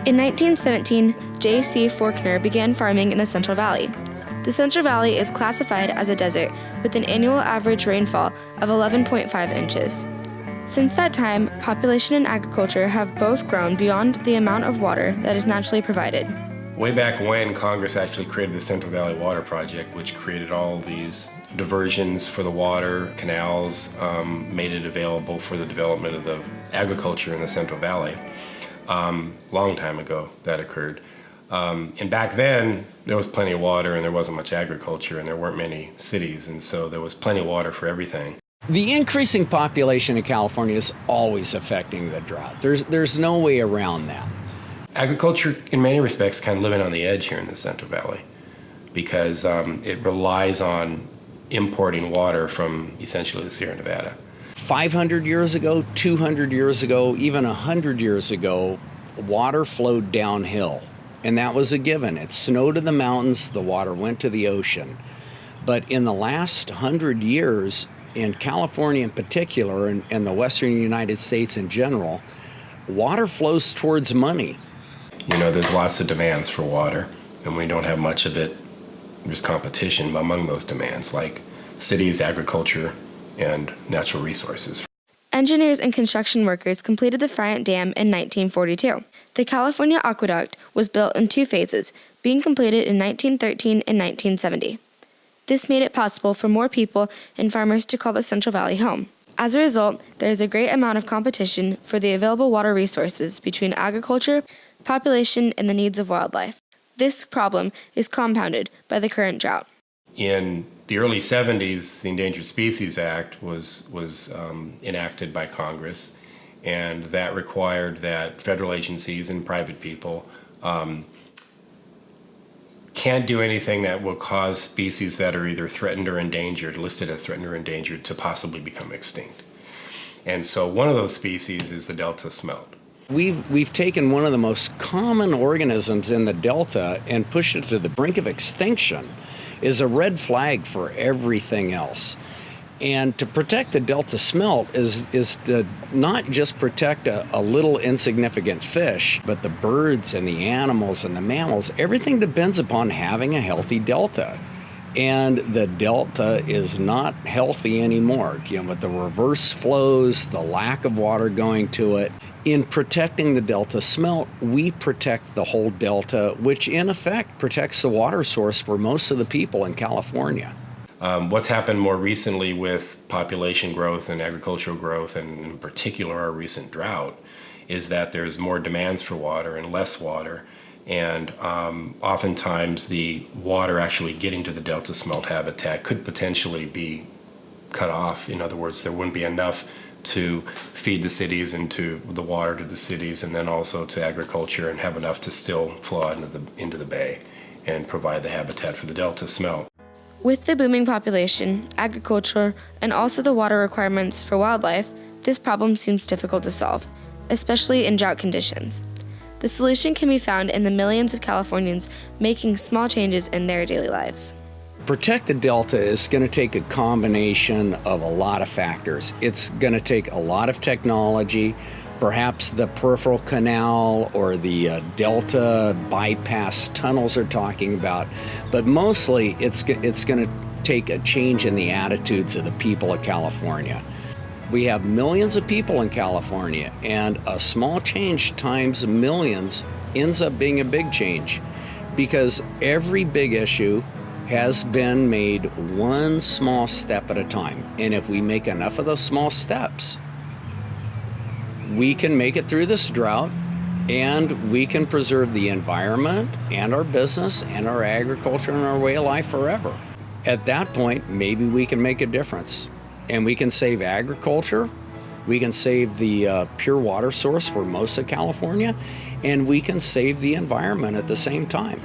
In 1917, J.C. Faulkner began farming in the Central Valley. The Central Valley is classified as a desert with an annual average rainfall of 11.5 inches. Since that time, population and agriculture have both grown beyond the amount of water that is naturally provided. Way back when, Congress actually created the Central Valley Water Project, which created all these diversions for the water, canals, made it available for the development of the agriculture in the Central Valley. Long time ago that occurred. And back then, there was plenty of water and there wasn't much agriculture and there weren't many cities, and so there was plenty of water for everything. The increasing population in California is always affecting the drought. There's no way around that. Agriculture, in many respects, kind of living on the edge here in the Central Valley because it relies on importing water from essentially the Sierra Nevada. 500 years ago, 200 years ago, even 100 years ago, water flowed downhill, and that was a given. It snowed in the mountains, the water went to the ocean. But in the last 100 years, in California in particular, and the western United States in general, water flows towards money. You know, there's lots of demands for water, and we don't have much of it. There's competition among those demands, like cities, agriculture, and natural resources. Engineers and construction workers completed the Friant Dam in 1942. The California Aqueduct was built in two phases, being completed in 1913 and 1970. This made it possible for more people and farmers to call the Central Valley home. As a result, there is a great amount of competition for the available water resources between agriculture, population, and the needs of wildlife. This problem is compounded by the current drought. In the early 70s, the Endangered Species Act was enacted by Congress, and that required that federal agencies and private people can't do anything that will cause species that are either threatened or endangered, listed as threatened or endangered, to possibly become extinct. And so one of those species is the Delta smelt. We've taken one of the most common organisms in the Delta and pushed it to the brink of extinction. Is a red flag for everything else. And to protect the Delta smelt is to not just protect a little insignificant fish, but the birds and the animals and the mammals. Everything depends upon having a healthy Delta. And the Delta is not healthy anymore. You know, with the reverse flows, the lack of water going to it. In protecting the Delta smelt, we protect the whole Delta, which in effect protects the water source for most of the people in California. What's happened more recently with population growth and agricultural growth, and in particular our recent drought, is that there's more demands for water and less water. And oftentimes the water actually getting to the Delta smelt habitat could potentially be cut off. In other words, there wouldn't be enough to feed the cities and to the water to the cities, and then also to agriculture, and have enough to still flow out into the bay and provide the habitat for the Delta smelt. With the booming population, agriculture, and also the water requirements for wildlife, this problem seems difficult to solve, especially in drought conditions. The solution can be found in the millions of Californians making small changes in their daily lives. Protect the Delta is going to take a combination of a lot of factors. It's going to take a lot of technology, perhaps the peripheral canal or the Delta bypass tunnels are talking about, but mostly it's going to take a change in the attitudes of the people of California. We have millions of people in California, and a small change times millions ends up being a big change, because every big issue has been made one small step at a time. And if we make enough of those small steps, we can make it through this drought, and we can preserve the environment and our business and our agriculture and our way of life forever. At that point, maybe we can make a difference, and we can save agriculture, we can save the pure water source for most of California, and we can save the environment at the same time.